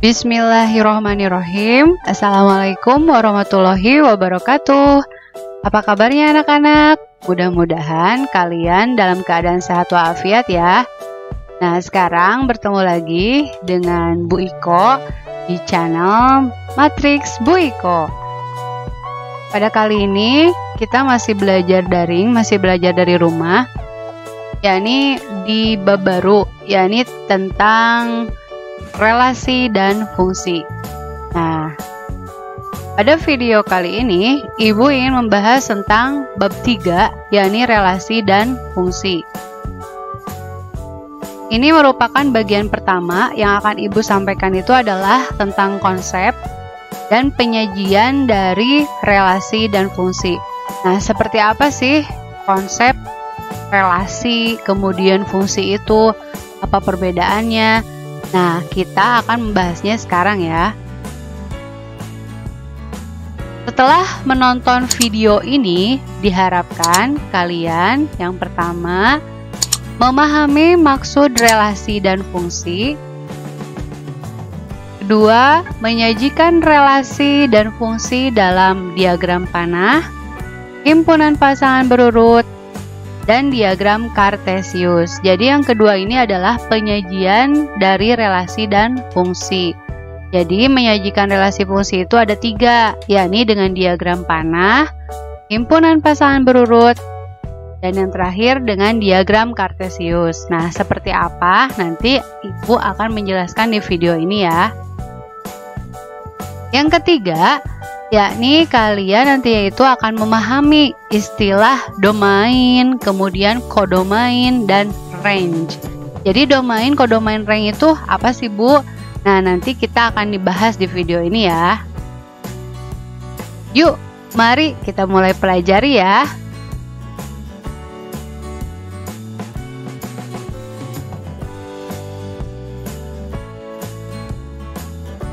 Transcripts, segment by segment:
Bismillahirrohmanirrohim. Assalamualaikum warahmatullahi wabarakatuh. Apa kabarnya anak-anak? Mudah-mudahan kalian dalam keadaan sehat walafiat ya. Nah, sekarang bertemu lagi dengan Bu Iko di channel Matriks Bu Iko. Pada kali ini kita masih belajar daring, masih belajar dari rumah, yakni di bab baru, yakni tentang relasi dan fungsi. Nah, pada video kali ini Ibu ingin membahas tentang bab 3, yakni relasi dan fungsi. Ini merupakan bagian pertama. Yang akan Ibu sampaikan itu adalah tentang konsep dan penyajian dari relasi dan fungsi. Nah, seperti apa sih konsep relasi kemudian fungsi itu? Apa perbedaannya? Nah, kita akan membahasnya sekarang ya. Setelah menonton video ini, diharapkan kalian yang pertama memahami maksud relasi dan fungsi. Kedua, menyajikan relasi dan fungsi dalam diagram panah, himpunan pasangan berurut, dan diagram Kartesius. Jadi yang kedua ini adalah penyajian dari relasi dan fungsi. Jadi menyajikan relasi fungsi itu ada 3, yakni dengan diagram panah, himpunan pasangan berurut, dan yang terakhir dengan diagram Kartesius. Nah, seperti apa? Nanti Ibu akan menjelaskan di video ini ya. Yang ketiga, yakni kalian nanti itu akan memahami istilah domain, kemudian kodomain, dan range. Jadi domain, kodomain, range itu apa sih Bu? Nah, nanti kita akan dibahas di video ini ya. Yuk, mari kita mulai pelajari ya.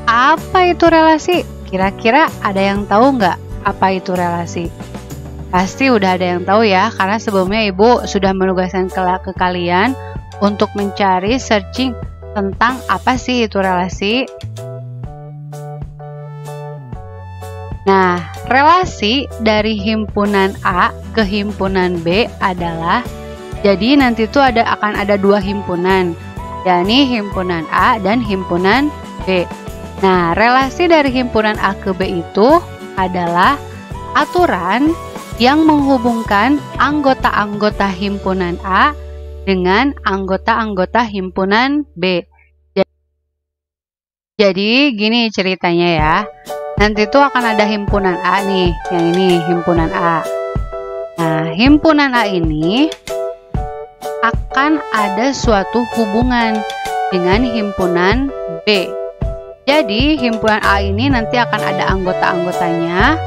Apa itu relasi? Kira-kira ada yang tahu nggak apa itu relasi? Pasti udah ada yang tahu ya, karena sebelumnya Ibu sudah menugaskan ke kalian untuk mencari searching tentang apa sih itu relasi. Nah, relasi dari himpunan A ke himpunan B adalah, jadi nanti itu akan ada 2 himpunan, yakni himpunan A dan himpunan B. Nah, relasi dari himpunan A ke B itu adalah aturan yang menghubungkan anggota-anggota himpunan A dengan anggota-anggota himpunan B. Jadi gini ceritanya ya. Nanti itu akan ada himpunan A nih, yang ini himpunan A. Nah, himpunan A ini akan ada suatu hubungan dengan himpunan B. Jadi himpunan A ini nanti akan ada anggota-anggotanya,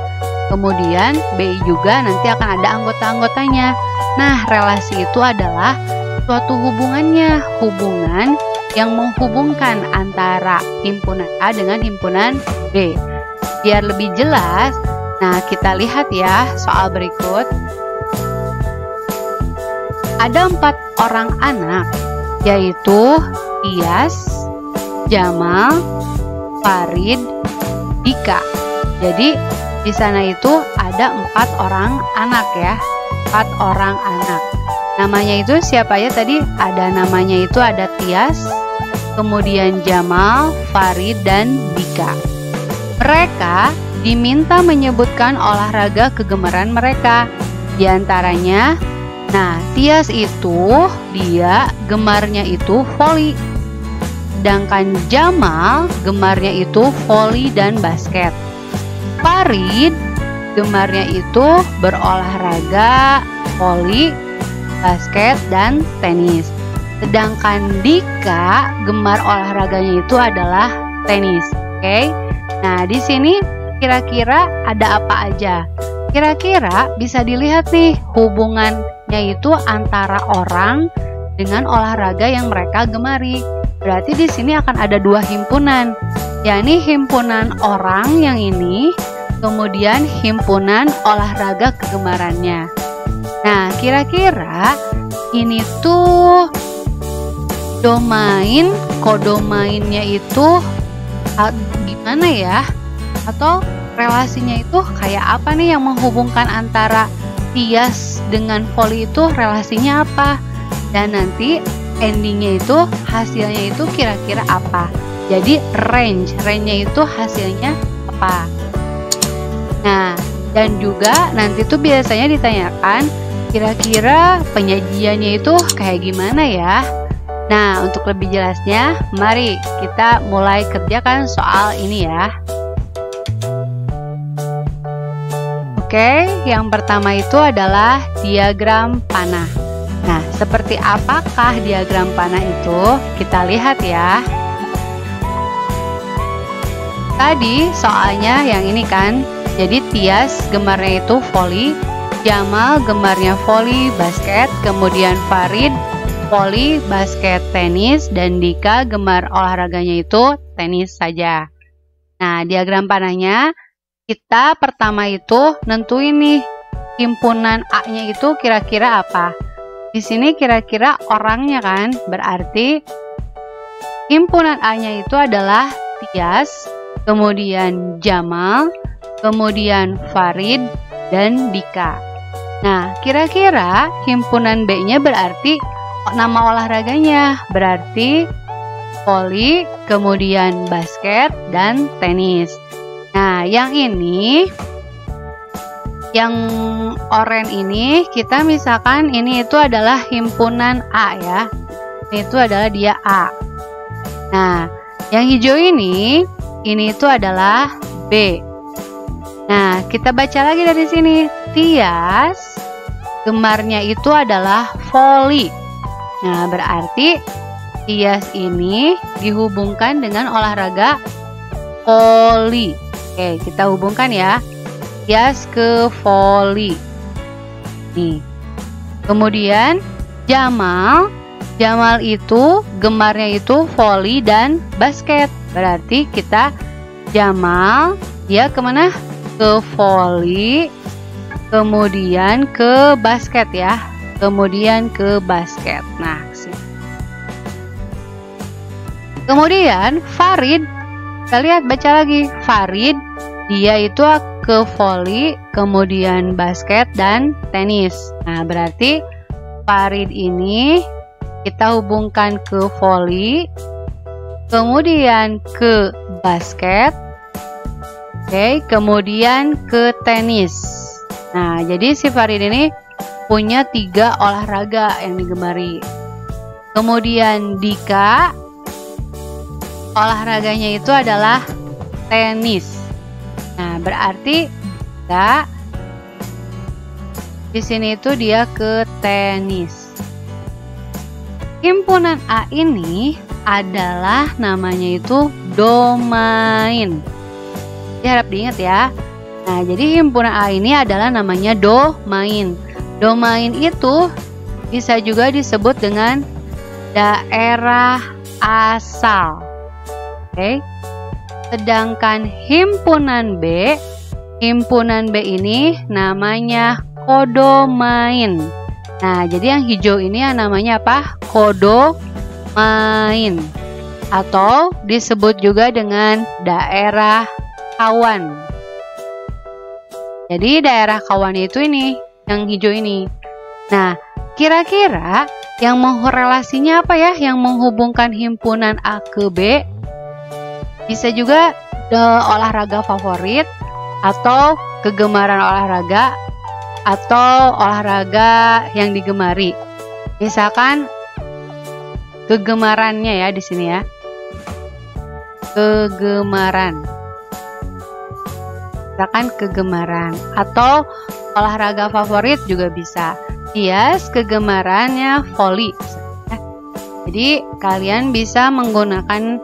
kemudian B juga nanti akan ada anggota-anggotanya. Nah, relasi itu adalah suatu hubungannya, hubungan yang menghubungkan antara himpunan A dengan himpunan B. Biar lebih jelas, nah kita lihat ya soal berikut. Ada 4 orang anak, yaitu Tias, Jamal, Farid, Dika. Jadi di sana itu ada 4 orang anak ya, 4 orang anak. Namanya itu siapa ya tadi? Ada namanya itu ada Tias, kemudian Jamal, Farid, dan Dika. Mereka diminta menyebutkan olahraga kegemaran mereka. Di antaranya, nah Tias itu dia gemarnya itu voli. Sedangkan Jamal gemarnya itu voli dan basket. Farid gemarnya itu berolahraga, voli, basket, dan tenis. Sedangkan Dika gemar olahraganya itu adalah tenis. Oke. Nah, di sini kira-kira ada apa aja? Kira-kira bisa dilihat nih hubungannya itu antara orang dengan olahraga yang mereka gemari. Berarti di sini akan ada 2 himpunan, yakni himpunan orang yang ini, kemudian himpunan olahraga kegemarannya. Nah, kira-kira ini tuh domain, kodomainnya itu Gimana ya? Atau relasinya itu kayak apa nih yang menghubungkan antara Tias dengan voli itu relasinya apa? Dan nanti endingnya itu hasilnya itu kira-kira apa? Jadi range-nya itu hasilnya apa? Nah, dan juga nanti tuh biasanya ditanyakan kira-kira penyajiannya itu kayak gimana ya? Nah, untuk lebih jelasnya, mari kita mulai kerjakan soal ini ya. Oke, yang pertama itu adalah diagram panah. Nah, seperti apakah diagram panah itu? Kita lihat ya. Tadi soalnya yang ini kan, jadi Tias gemarnya itu voli, Jamal gemarnya voli basket, kemudian Farid voli basket tenis, dan Dika gemar olahraganya itu tenis saja. Nah, diagram panahnya kita pertama itu nentuin nih himpunan A-nya itu kira-kira apa. Di sini kira-kira orangnya kan, berarti himpunan A-nya itu adalah Tias, kemudian Jamal, kemudian Farid, dan Dika. Nah, kira-kira himpunan B-nya berarti nama olahraganya, berarti voli, kemudian basket, dan tenis. Nah, yang ini, yang oranye ini, kita misalkan ini itu adalah himpunan A ya. Ini itu adalah dia A. Nah, yang hijau ini itu adalah B. Nah, kita baca lagi dari sini. Tias gemarnya itu adalah voli. Nah, berarti Tias ini dihubungkan dengan olahraga voli. Oke, kita hubungkan ya. Tias ke voli. Nih. Kemudian Jamal itu gemarnya itu voli dan basket. Berarti kita Jamal dia kemana? Ke voli, kemudian ke basket ya. Kemudian ke basket. Nah, kemudian Farid, kita lihat baca lagi. Farid dia itu ke voli, kemudian basket dan tenis. Nah, berarti Farid ini kita hubungkan ke voli, kemudian ke basket, oke, kemudian ke tenis. Nah, jadi si Farid ini punya 3 olahraga yang digemari. Kemudian Dika olahraganya itu adalah tenis. Nah, berarti Dika di sini itu dia ke tenis. Himpunan A ini adalah namanya itu domain. Harap diingat ya. Nah, jadi himpunan A ini adalah namanya domain. Domain itu bisa juga disebut dengan daerah asal. Oke. Sedangkan himpunan B ini namanya kodomain. Nah, jadi yang hijau ini namanya apa? Kodomain. Atau disebut juga dengan daerah kawan. Jadi daerah kawan itu ini, yang hijau ini. Nah, kira-kira yang relasinya apa ya? Yang menghubungkan himpunan A ke B? Bisa juga olahraga favorit, atau kegemaran olahraga, atau olahraga yang digemari. Misalkan kegemarannya ya di sini ya. Kegemaran. Misalkan kegemaran, atau olahraga favorit juga bisa. Tias kegemarannya voli. Jadi kalian bisa menggunakan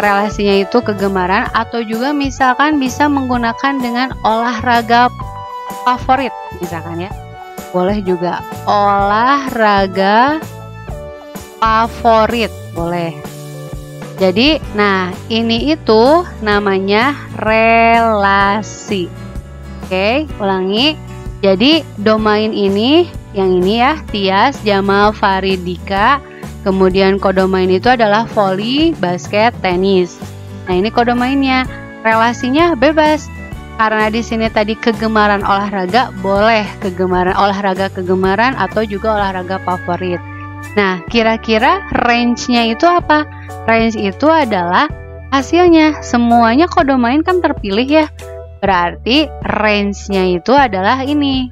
relasinya itu kegemaran, atau juga misalkan bisa menggunakan dengan olahraga favorit misalkan ya. Boleh juga olahraga favorit, boleh. Jadi, nah ini itu namanya relasi. Oke, ulangi. Jadi domain ini, yang ini ya, Tias, Jamal, Farid, Dika. Kemudian kodomain itu adalah voli, basket, tenis. Nah, ini kodomainnya. Relasinya bebas. Karena di sini tadi kegemaran olahraga, boleh kegemaran atau juga olahraga favorit. Nah, kira-kira range-nya itu apa? Range itu adalah hasilnya. Semuanya kodomain kan terpilih ya. Berarti range-nya itu adalah ini.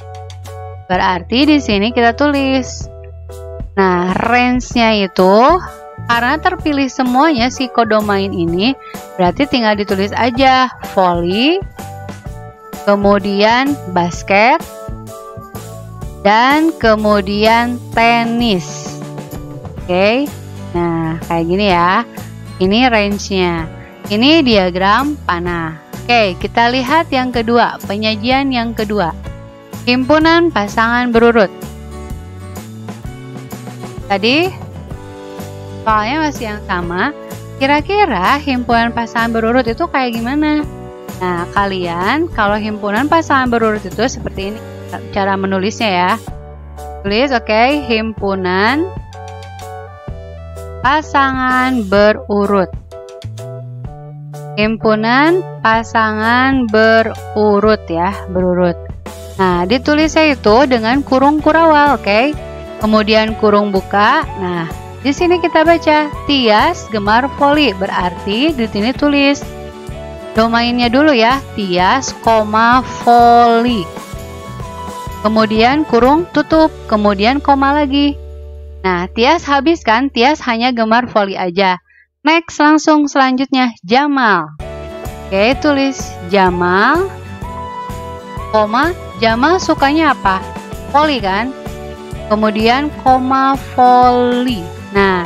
Berarti di sini kita tulis. Nah, range-nya itu karena terpilih semuanya si kodomain ini, berarti tinggal ditulis aja volley, kemudian basket, dan kemudian tenis. Oke, nah kayak gini ya. Ini range-nya. Ini diagram panah. Oke, kita lihat yang kedua, penyajian yang kedua. Himpunan pasangan berurut. Tadi soalnya masih yang sama. Kira-kira himpunan pasangan berurut itu kayak gimana? Nah, kalian kalau himpunan pasangan berurut itu seperti ini cara menulisnya ya. Tulis oke, himpunan pasangan berurut. Himpunan pasangan berurut ya, berurut. Nah, ditulisnya itu dengan kurung kurawal, oke? Kemudian kurung buka. Nah, di sini kita baca Tias gemar voli, berarti di sini tulis domainnya dulu ya, Tias, voli. Kemudian kurung tutup, kemudian koma lagi. Nah, Tias habis kan? Tias hanya gemar voli aja. Next, langsung selanjutnya Jamal. Oke, tulis Jamal, koma, Jamal sukanya apa? Voli kan? Kemudian koma voli. Nah,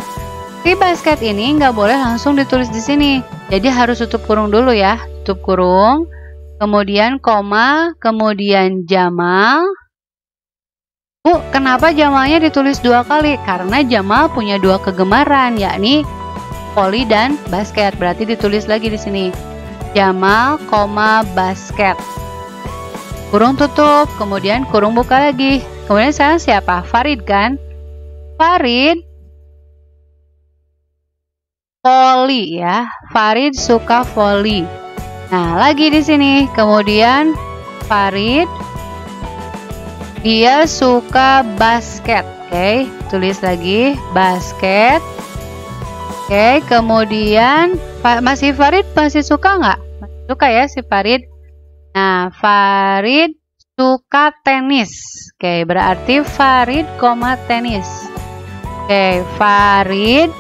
si basket ini nggak boleh langsung ditulis di sini. Jadi harus tutup kurung dulu ya. Tutup kurung, kemudian koma, kemudian Jamal. Bu, kenapa Jamalnya ditulis dua kali? Karena Jamal punya dua kegemaran, yakni voli dan basket. Berarti ditulis lagi di sini. Jamal, basket. Kurung tutup, kemudian kurung buka lagi. Kemudian sekarang siapa? Farid kan? Farid voli ya. Farid suka voli. Nah, lagi di sini. Kemudian Farid dia suka basket. Oke, tulis lagi basket. Oke, kemudian masih Farid masih suka nggak? Masih suka ya si Farid. Nah, Farid suka tenis. Oke, berarti Farid, tenis. Oke, Farid,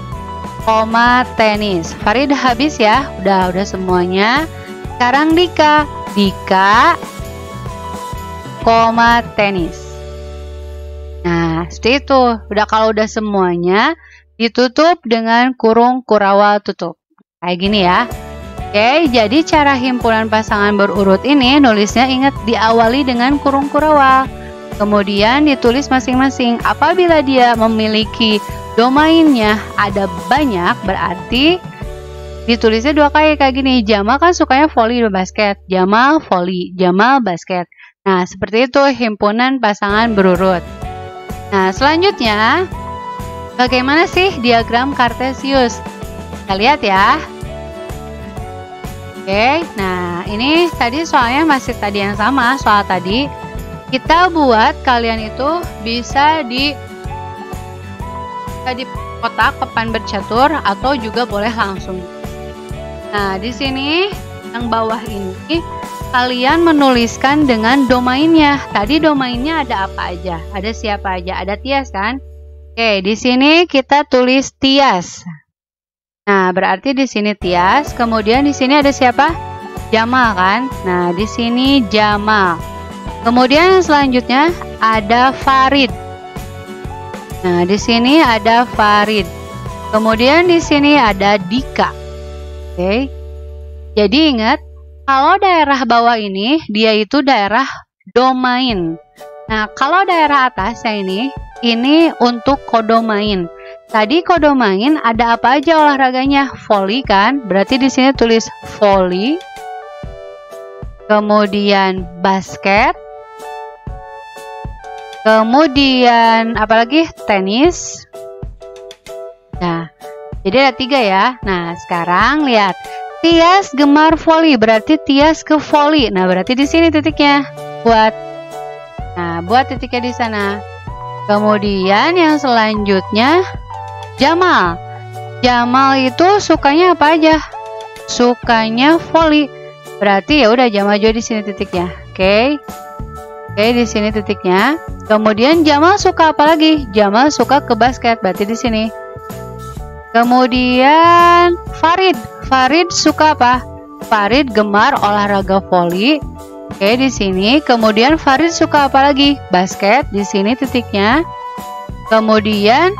tenis. Farid habis ya. Udah semuanya. Sekarang Dika. Dika, tenis. Nah, seperti itu. Kalau udah semuanya, ditutup dengan kurung kurawal tutup. Kayak gini ya. Oke, jadi cara himpunan pasangan berurut ini nulisnya ingat diawali dengan kurung kurawal. Kemudian ditulis masing-masing. Apabila dia memiliki domainnya ada banyak, berarti ditulisnya dua kali kayak gini. Jamal kan sukanya voli dan basket. Jamal voli, Jamal basket. Nah, seperti itu himpunan pasangan berurut. Nah, selanjutnya bagaimana sih diagram Kartesius? Kita lihat ya. Oke, nah ini tadi soalnya masih tadi yang sama, soal tadi. Kita buat kalian itu bisa di kotak papan bercatur atau juga boleh langsung. Nah, di sini yang bawah ini kalian menuliskan dengan domainnya. Tadi domainnya ada apa aja? Ada siapa aja? Ada Tias kan? Oke, di sini kita tulis Tias. Nah, berarti di sini Tias, kemudian di sini ada siapa? Jamal kan? Nah, di sini Jamal. Kemudian selanjutnya ada Farid. Nah, di sini ada Farid. Kemudian di sini ada Dika. Oke. Jadi ingat, kalau daerah bawah ini dia itu daerah domain. Nah, kalau daerah atasnya ini untuk kodomain. Tadi kodomain ada apa aja olahraganya? Voli kan? Berarti di sini tulis voli. Kemudian basket. Kemudian apalagi? Tenis. Nah, jadi ada 3 ya. Nah, sekarang lihat. Tias gemar voli, berarti Tias ke voli. Nah, berarti di sini titiknya. Buat titiknya di sana. Kemudian yang selanjutnya Jamal. Jamal itu sukanya apa aja? Sukanya voli. Berarti ya udah Jamal juga di sini titiknya. Oke, di sini titiknya. Kemudian Jamal suka apa lagi? Jamal suka ke basket, berarti di sini. Kemudian Farid. Farid suka apa? Farid gemar olahraga voli. Oke, di sini. Kemudian Farid suka apa lagi? Basket, di sini titiknya. Kemudian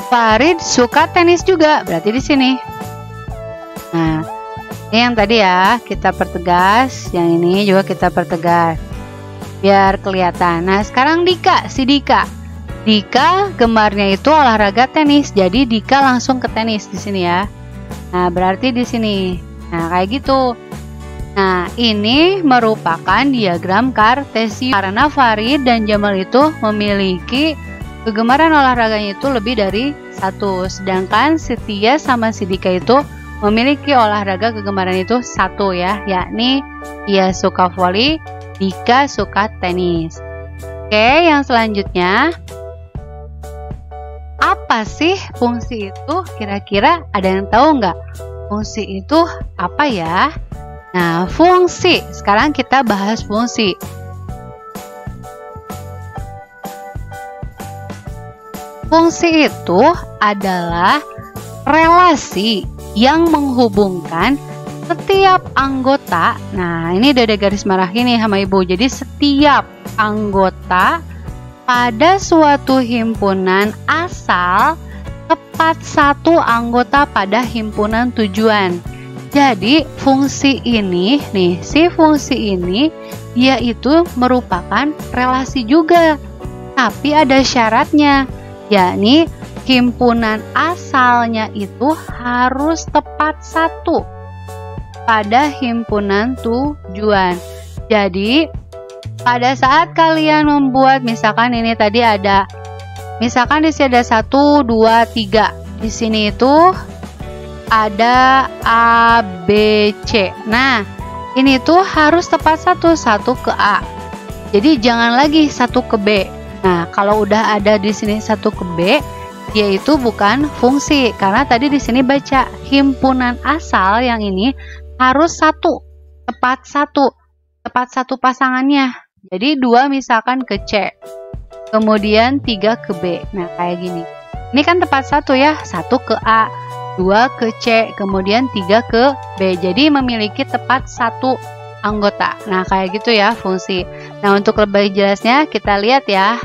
Farid suka tenis juga, berarti di sini. Nah, ini yang tadi ya, kita pertegas. Yang ini juga kita pertegas biar kelihatan. Nah, sekarang Dika, si Dika. Dika gemarnya itu olahraga tenis. Jadi Dika langsung ke tenis di sini ya. Nah, berarti di sini. Nah, kayak gitu. Nah, ini merupakan diagram kartesius karena Farid dan Jamal itu memiliki kegemaran olahraganya itu lebih dari satu. Sedangkan si Tia sama si Dika itu memiliki olahraga kegemaran itu satu ya, yakni Tia suka voli, Dika suka tenis. Oke, yang selanjutnya. Apa sih fungsi itu? Kira-kira ada yang tahu nggak? Fungsi itu apa ya? Nah, fungsi. Sekarang kita bahas fungsi. Fungsi itu adalah relasi yang menghubungkan setiap anggota. Nah, ini udah ada garis merah ini sama Ibu. Jadi setiap anggota pada suatu himpunan asal tepat satu anggota pada himpunan tujuan. Jadi fungsi ini nih, si fungsi ini dia itu merupakan relasi juga. Tapi ada syaratnya, yakni himpunan asalnya itu harus tepat satu pada himpunan tujuan. Jadi pada saat kalian membuat, misalkan ini tadi ada, misalkan di sini ada 1, 2, 3. Di sini itu ada A, B, C. Nah, ini tuh harus tepat satu ke A. Jadi jangan lagi 1 ke B. Nah, kalau udah ada di sini 1 ke B, dia itu bukan fungsi. Karena tadi di sini baca himpunan asal yang ini harus tepat satu pasangannya. Jadi 2 misalkan ke C, kemudian 3 ke B. Nah, kayak gini. Ini kan tepat satu ya, 1 ke A, 2 ke C, kemudian 3 ke B. Jadi memiliki tepat satu anggota. Nah, kayak gitu ya fungsi. Nah, untuk lebih jelasnya kita lihat ya.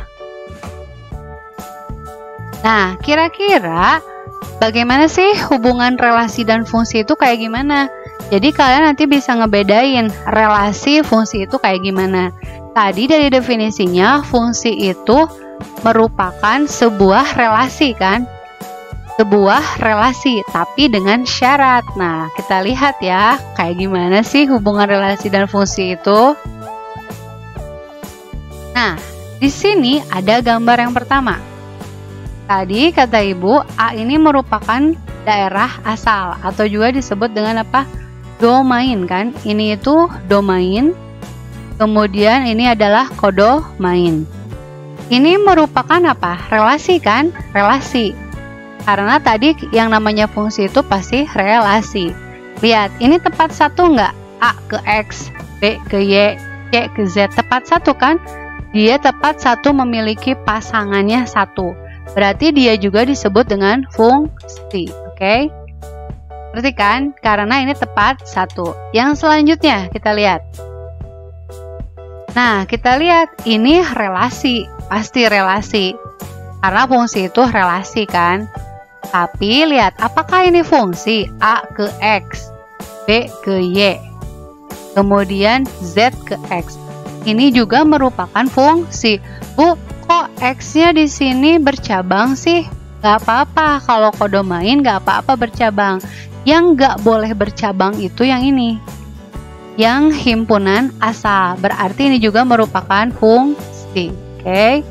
Nah, kira-kira bagaimana sih hubungan relasi dan fungsi itu kayak gimana? Jadi kalian nanti bisa ngebedain relasi fungsi itu kayak gimana. Tadi dari definisinya, fungsi itu merupakan sebuah relasi kan? Sebuah relasi, tapi dengan syarat. Nah, kita lihat ya, kayak gimana sih hubungan relasi dan fungsi itu. Nah, di sini ada gambar yang pertama. Tadi kata Ibu, A ini merupakan daerah asal, atau juga disebut dengan apa? Domain kan? Ini itu domain. Kemudian ini adalah kodomain. Ini merupakan apa? Relasi kan? Relasi. Karena tadi yang namanya fungsi itu pasti relasi. Lihat, ini tepat satu nggak? A ke X, B ke Y, C ke Z. Tepat satu kan? Dia tepat satu memiliki pasangannya satu. Berarti dia juga disebut dengan fungsi. Oke? Berarti kan? Karena ini tepat satu. Yang selanjutnya kita lihat. Nah, kita lihat ini relasi, pasti relasi. Karena fungsi itu relasi kan. Tapi lihat, apakah ini fungsi? A ke X, B ke Y, kemudian Z ke X. Ini juga merupakan fungsi. Bu, kok X-nya di sini bercabang sih? Gak apa-apa, kalau kodomain gak apa-apa bercabang. Yang gak boleh bercabang itu yang ini, yang himpunan asal. Berarti ini juga merupakan fungsi. Oke.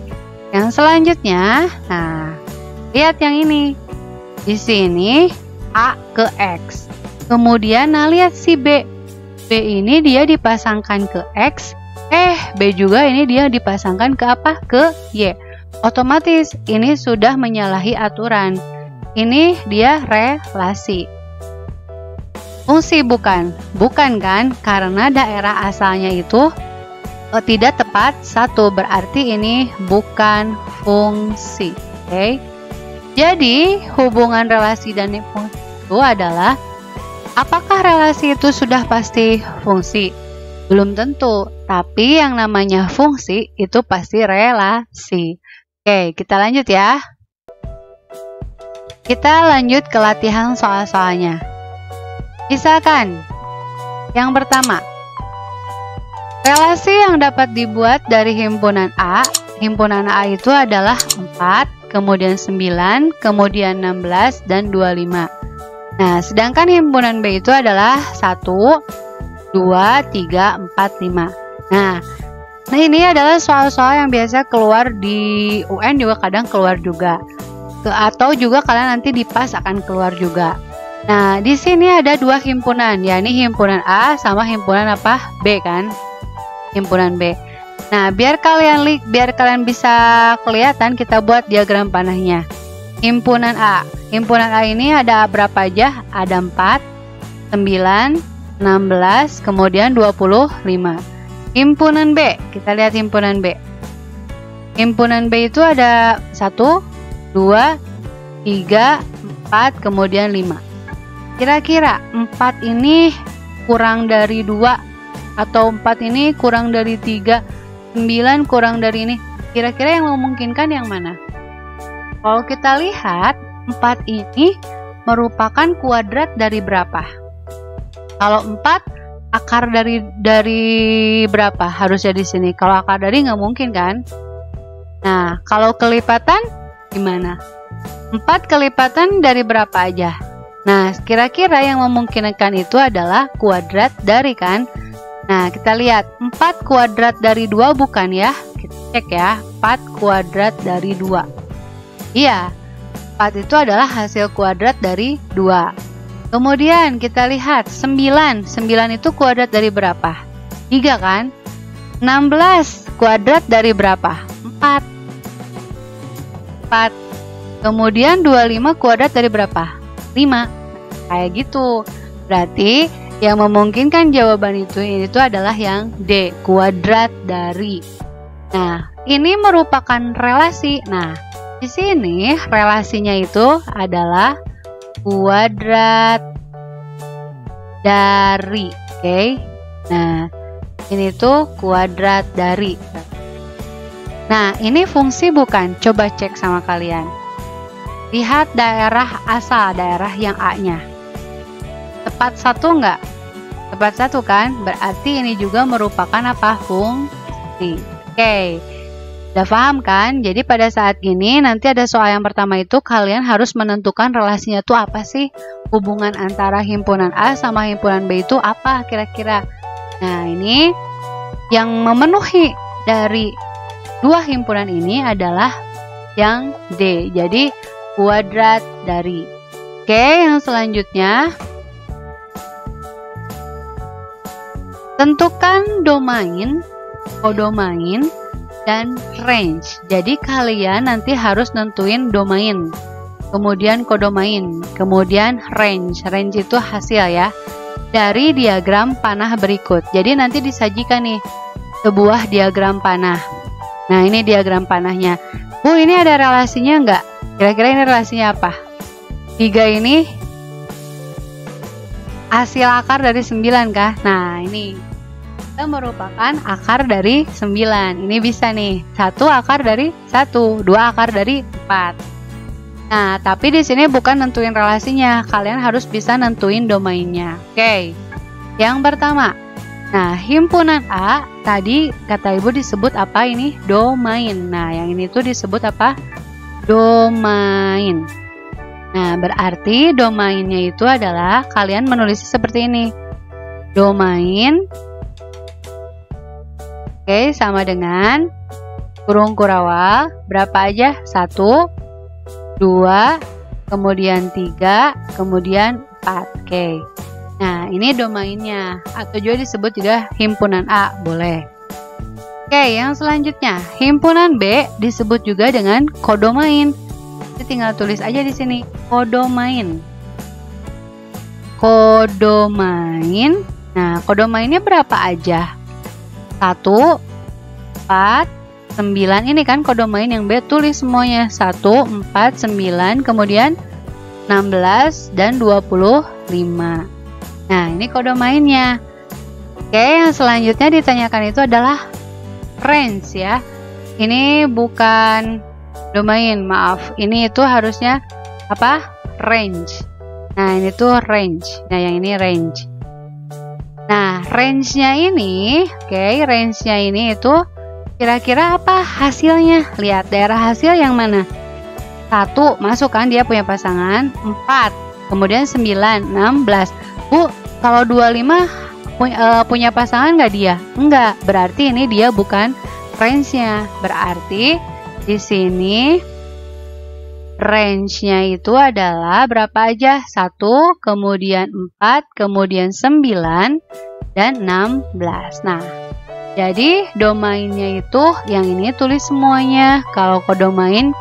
Yang selanjutnya, nah, lihat yang ini. Di sini A ke X, Kemudian, nah lihat si B. B ini dia dipasangkan ke X. B juga ini dia dipasangkan ke apa? Ke Y. Otomatis ini sudah menyalahi aturan. Ini dia relasi. Fungsi bukan? Bukan kan? Karena daerah asalnya itu tidak tepat satu. Berarti ini bukan fungsi. Oke. Jadi, hubungan relasi dan fungsi itu adalah apakah relasi itu sudah pasti fungsi? Belum tentu, tapi yang namanya fungsi itu pasti relasi. Oke, kita lanjut ya. Kita lanjut ke latihan soal-soalnya. Misalkan, yang pertama, relasi yang dapat dibuat dari himpunan A. Himpunan A itu adalah 4, kemudian 9, kemudian 16, dan 25. Nah, sedangkan himpunan B itu adalah 1, 2, 3, 4, 5. Nah, ini adalah soal-soal yang biasa keluar di UN juga kadang keluar juga. Atau juga kalian nanti di PAS akan keluar juga. Nah, di sini ada dua himpunan, yakni himpunan A sama himpunan apa? B kan? Himpunan B. Nah, biar kalian bisa kelihatan, kita buat diagram panahnya. Himpunan A. Himpunan A ini ada berapa aja? Ada 4, 9, 16, kemudian 25. Himpunan B. Kita lihat himpunan B. Himpunan B itu ada 1, 2, 3, 4, kemudian 5. Kira-kira 4 ini kurang dari 2 atau 4 ini kurang dari 3, 9 kurang dari ini. Kira-kira yang memungkinkan yang mana? Kalau kita lihat 4 ini merupakan kuadrat dari berapa? Kalau 4 akar dari berapa? Harusnya di sini. Kalau akar dari nggak mungkin kan? Nah, kalau kelipatan gimana? 4 kelipatan dari berapa aja? Nah, kira-kira yang memungkinkan itu adalah kuadrat dari kan? Nah, kita lihat 4 kuadrat dari 2 bukan ya? Kita cek ya, 4 kuadrat dari 2. Iya, 4 itu adalah hasil kuadrat dari 2. Kemudian kita lihat 9. 9 itu kuadrat dari berapa? 3 kan? 16 kuadrat dari berapa? 4. 4. Kemudian 25 kuadrat dari berapa? 5. Kayak gitu. Berarti yang memungkinkan jawaban itu adalah yang D, kuadrat dari. Nah, ini merupakan relasi. Nah, di sini relasinya itu adalah kuadrat dari. Oke. Nah, ini tuh kuadrat dari. Nah, ini fungsi bukan? Coba cek sama kalian. Lihat daerah asal, daerah yang A-nya. Tepat satu enggak? Tepat satu kan? Berarti ini juga merupakan apa? Fungsi. Oke. Udah paham kan? Jadi pada saat ini nanti ada soal yang pertama itu kalian harus menentukan relasinya tuh apa sih? Hubungan antara himpunan A sama himpunan B itu apa kira-kira? Nah, ini yang memenuhi dari dua himpunan ini adalah yang D. Jadi kuadrat dari. Oke, yang selanjutnya tentukan domain, kodomain, dan range. Jadi kalian nanti harus nentuin domain, kemudian kodomain, kemudian range. Range itu hasil ya dari diagram panah berikut. Jadi nanti disajikan nih sebuah diagram panah. Nah, ini diagram panahnya. Bu, ini ada relasinya enggak? Kira-kira ini relasinya apa? 3 ini hasil akar dari 9 kah? Nah, ini kita merupakan akar dari 9. Ini bisa nih, 1 akar dari 1, 2 akar dari 4. Nah, tapi di sini bukan nentuin relasinya, kalian harus bisa nentuin domainnya. Oke. Yang pertama, nah, himpunan A tadi kata Ibu disebut apa ini? Domain. Nah, yang ini tuh disebut apa? Domain. Nah, berarti domainnya itu adalah kalian menulisnya seperti ini. Domain, oke, sama dengan kurung kurawal, berapa aja? 1, 2, kemudian 3, kemudian 4. Oke. Nah, ini domainnya, atau juga disebut juga himpunan A, boleh. Oke, yang selanjutnya, himpunan B disebut juga dengan kodomain. Jadi tinggal tulis aja di sini, kodomain. Kodomain. Nah, kodomainnya berapa aja? 1, 4, 9. Ini kan kodomain yang B, tulis semuanya. 1, 4, 9, kemudian 16 dan 25. Nah, ini kodomainnya. Oke, yang selanjutnya ditanyakan itu adalah range ya. Ini bukan domain, maaf. Ini itu harusnya apa? Range. Nah, ini tuh range. Nah, yang ini range. Nah, range-nya ini, oke, range-nya ini itu kira-kira apa hasilnya? Lihat daerah hasil yang mana? 1, masuk kan dia punya pasangan. 4, kemudian 9, 16. Bu, kalau 25 punya pasangan nggak dia? Enggak, berarti ini dia bukan range-nya. Berarti di sini range-nya itu adalah berapa aja? 1, kemudian 4, kemudian 9, dan 16. Nah, jadi domainnya itu yang ini tulis semuanya. Kalau kodomain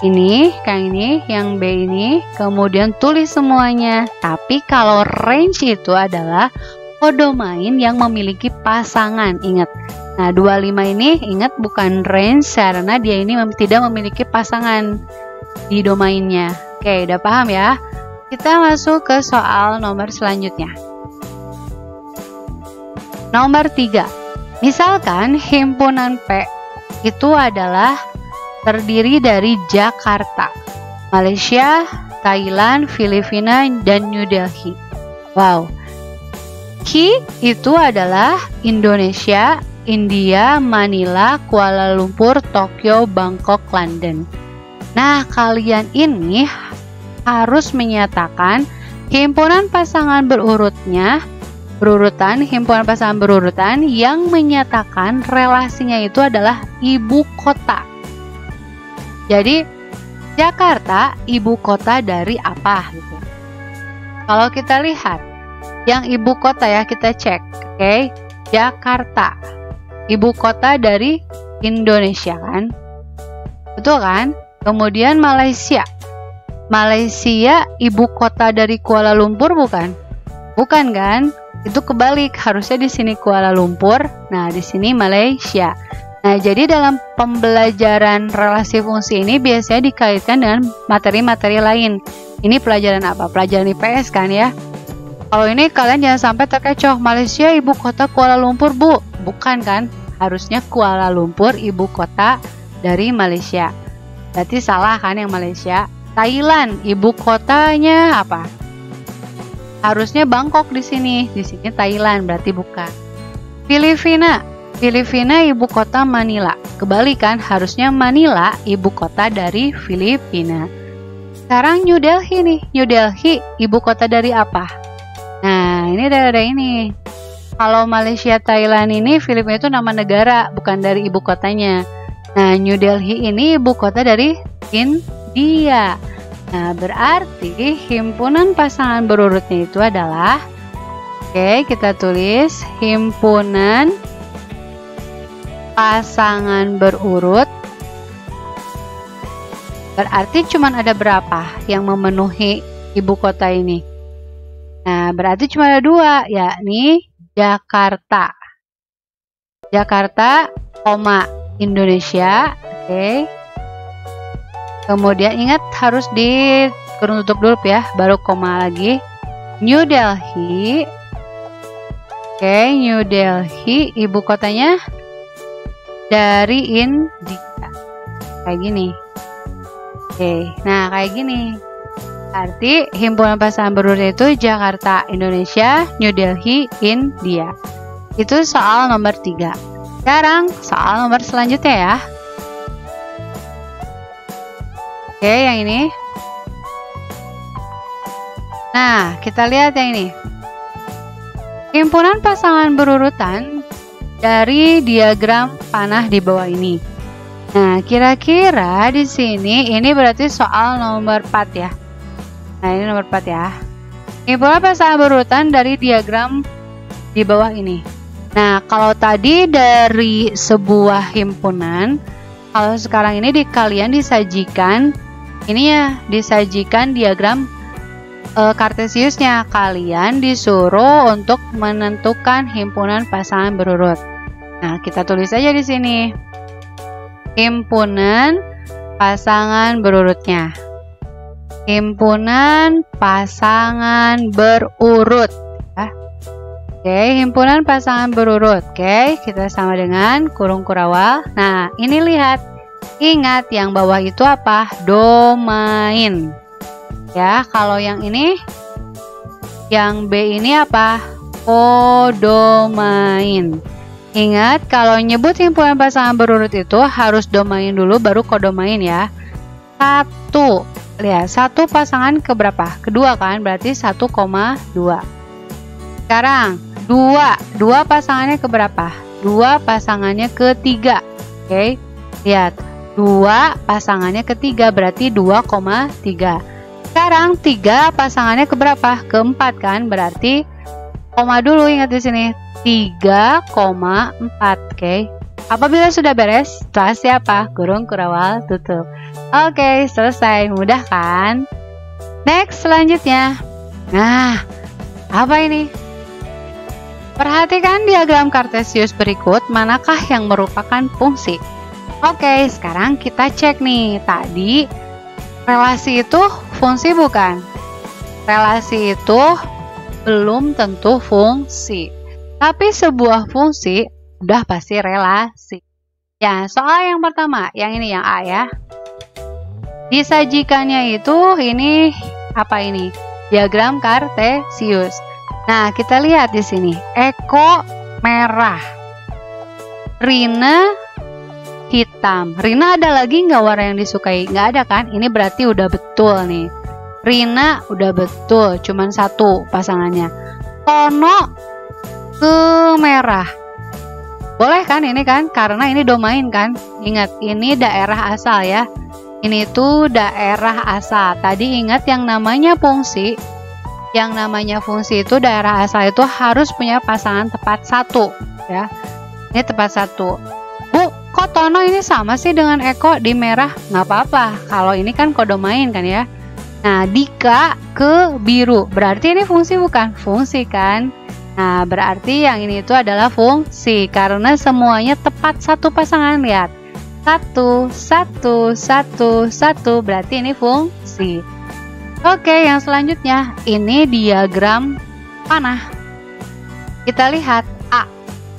ini, kayak ini, yang B ini, kemudian tulis semuanya. Tapi kalau range itu adalah kodomain yang memiliki pasangan. Ingat. Nah, 25 ini ingat bukan range karena dia ini tidak memiliki pasangan di domainnya. Oke, udah paham ya? Kita masuk ke soal nomor selanjutnya. Nomor 3. Misalkan himpunan P itu adalah terdiri dari Jakarta, Malaysia, Thailand, Filipina, dan New Delhi. Wow. Q itu adalah Indonesia, India, Manila, Kuala Lumpur, Tokyo, Bangkok, London. Nah, kalian ini harus menyatakan himpunan pasangan himpunan pasangan berurutan yang menyatakan relasinya itu adalah ibu kota. Jadi, Jakarta ibu kota dari apa gitu. Kalau kita lihat yang ibu kota ya, kita cek. Oke, Jakarta ibu kota dari Indonesia kan? Betul kan? Kemudian Malaysia ibu kota dari Kuala Lumpur bukan? Bukan kan? Itu kebalik, harusnya di sini Kuala Lumpur. Nah, di sini Malaysia. Nah, jadi dalam pembelajaran relasi fungsi ini biasanya dikaitkan dengan materi-materi lain. Ini pelajaran apa? Pelajaran IPS kan ya? Kalau ini kalian jangan sampai terkecoh, Malaysia ibu kota Kuala Lumpur, Bu. Bukan kan? Harusnya Kuala Lumpur ibu kota dari Malaysia. Berarti salah kan yang Malaysia? Thailand ibu kotanya apa? Harusnya Bangkok di sini. Di sini Thailand, berarti bukan. Filipina ibu kota Manila. Kebalik kan? Harusnya Manila ibu kota dari Filipina. Sekarang New Delhi nih. New Delhi ibu kota dari apa? Nah, ini daerah ini. Kalau Malaysia, Thailand ini, Filipina itu nama negara, bukan dari ibu kotanya. Nah, New Delhi ini ibu kota dari India. Nah, berarti himpunan pasangan berurutnya itu adalah, oke, kita tulis himpunan pasangan berurut. Berarti cuma ada berapa yang memenuhi ibu kota ini? Nah, berarti cuma ada 2, yakni Jakarta. Jakarta, Indonesia, oke. Kemudian ingat harus di kurung tutup dulu ya, baru koma lagi. New Delhi, oke, New Delhi, ibu kotanya dari India, kayak gini. Oke, nah kayak gini. Arti himpunan pasangan berurut itu Jakarta, Indonesia, New Delhi, India. Itu soal nomor 3. Sekarang soal nomor selanjutnya ya. Oke, yang ini. Nah, kita lihat yang ini. Himpunan pasangan berurutan dari diagram panah di bawah ini. Nah, kira-kira di sini ini berarti soal nomor 4 ya. Nah, ini nomor 4 ya. Himpunan pasangan berurutan dari diagram di bawah ini. Nah, kalau tadi dari sebuah himpunan, kalau sekarang ini kalian disajikan ini ya, disajikan diagram Kartesiusnya. Kalian disuruh untuk menentukan himpunan pasangan berurut. Nah, kita tulis aja di sini. Himpunan pasangan berurutnya. Himpunan pasangan berurut. Oke, himpunan pasangan berurut. Oke, kita sama dengan kurung kurawal. Nah, ini lihat. Ingat yang bawah itu apa? Domain. Ya, kalau yang ini, yang B ini apa? Kodomain. Ingat, kalau nyebut himpunan pasangan berurut itu harus domain dulu, baru kodomain ya. 1. Lihat, 1 pasangan ke berapa? Kedua kan, berarti 1,2. Sekarang 2 pasangannya ke berapa? 2 pasangannya ke 3. Oke, lihat 2 pasangannya ke 3 berarti 2,3. Sekarang 3 pasangannya ke berapa? Ke 4 kan, berarti koma dulu, ingat di sini 3,4. Oke, apabila sudah beres, setelah siapa? Kurung kurawal tutup. Oke, selesai, mudah kan? Next, selanjutnya. Nah, apa ini? Perhatikan diagram Kartesius berikut, manakah yang merupakan fungsi? Oke, sekarang kita cek nih. Tadi relasi itu fungsi bukan? Relasi itu belum tentu fungsi. Tapi sebuah fungsi udah pasti relasi. Ya, soal yang pertama, yang ini yang A ya. Disajikannya itu ini apa ini? Diagram Kartesius. Nah, kita lihat di sini. Eko merah. Rina hitam. Rina ada lagi nggak warna yang disukai? Nggak ada kan? Ini berarti udah betul nih. Rina udah betul. Cuman 1 pasangannya. Tono ke merah. Boleh kan ini kan? Karena ini domain kan? Ingat, ini daerah asal ya. Ini tuh daerah asal. Tadi ingat yang namanya fungsi. Yang namanya fungsi itu daerah asal itu harus punya pasangan tepat 1 ya. Ini tepat 1. Bu, kok Tono ini sama sih dengan Eko di merah? Nggak apa-apa, kalau ini kan kodomain kan ya. Nah, Dika ke biru, berarti ini fungsi bukan? Fungsi kan? Nah, berarti yang ini itu adalah fungsi karena semuanya tepat 1 pasangan. Lihat, 1, 1, 1, 1, berarti ini fungsi. Oke, yang selanjutnya ini diagram panah. Kita lihat A.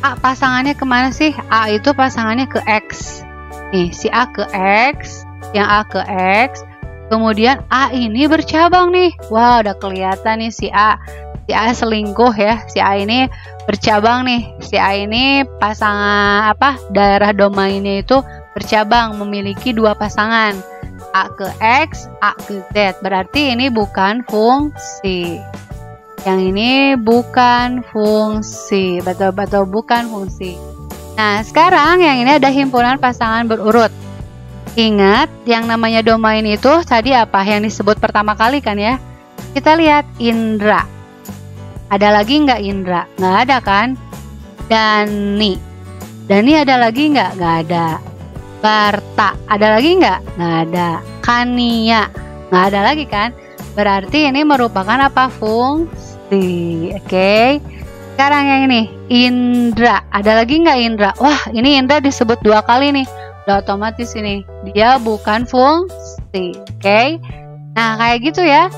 A pasangannya kemana sih? A itu pasangannya ke X. Nih, si A ke X, yang A ke X. Kemudian A ini bercabang nih. Wah, udah kelihatan nih si A. Si A selingkuh ya. Si A ini bercabang nih. Si A ini pasangan apa? Daerah domainnya itu bercabang, memiliki 2 pasangan. A ke X, A ke Z. Berarti ini bukan fungsi. Yang ini bukan fungsi. Betul-betul bukan fungsi. Nah, sekarang yang ini ada himpunan pasangan berurut. Ingat, yang namanya domain itu tadi apa? Yang disebut pertama kali kan ya? Kita lihat Indra. Ada lagi nggak Indra? Nggak ada kan? Dani. Dani ada lagi nggak? Nggak ada. Barta, ada lagi nggak? Nggak ada. Kania, nggak ada lagi kan? Berarti ini merupakan apa? Fungsi. Oke. Sekarang yang ini, Indra. Ada lagi nggak Indra? Wah, ini Indra disebut 2 kali nih. Udah otomatis ini. Dia bukan fungsi. Oke. Nah, kayak gitu ya.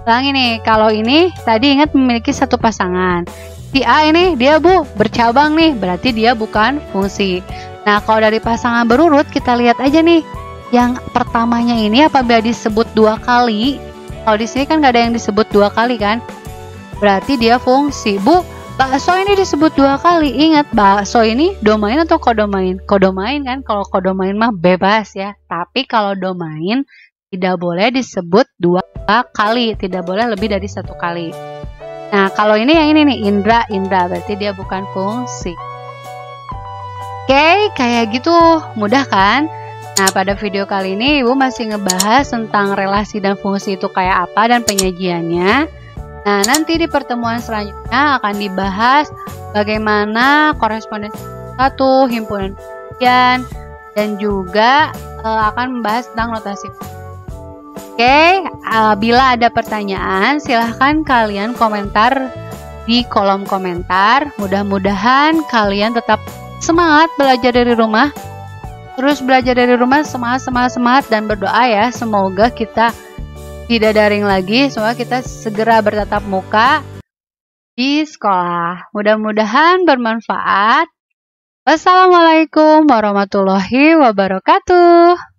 Ulangi nih, kalau ini tadi ingat memiliki 1 pasangan. Si A ini dia bercabang nih, berarti dia bukan fungsi. Nah, kalau dari pasangan berurut kita lihat aja nih. Yang pertamanya ini apabila disebut 2 kali, kalau di sini kan nggak ada yang disebut 2 kali kan? Berarti dia fungsi. Bu, bakso ini disebut 2 kali. Ingat, bakso ini domain atau kodomain? Kodomain kan? Kalau kodomain mah bebas ya. Tapi kalau domain tidak boleh disebut 2 kali, tidak boleh lebih dari 1 kali. Nah, kalau ini yang ini nih, Indra, berarti dia bukan fungsi. Oke, kayak gitu, mudah kan? Nah, pada video kali ini Ibu masih ngebahas tentang relasi dan fungsi itu kayak apa dan penyajiannya. Nah, nanti di pertemuan selanjutnya akan dibahas bagaimana korespondensi satu, himpunan penelitian, dan juga akan membahas tentang notasi. Oke, bila ada pertanyaan, silahkan kalian komentar di kolom komentar. Mudah-mudahan kalian tetap semangat belajar dari rumah. Terus belajar dari rumah, semangat, dan berdoa ya. Semoga kita tidak daring lagi, semoga kita segera bertatap muka di sekolah. Mudah-mudahan bermanfaat. Wassalamualaikum warahmatullahi wabarakatuh.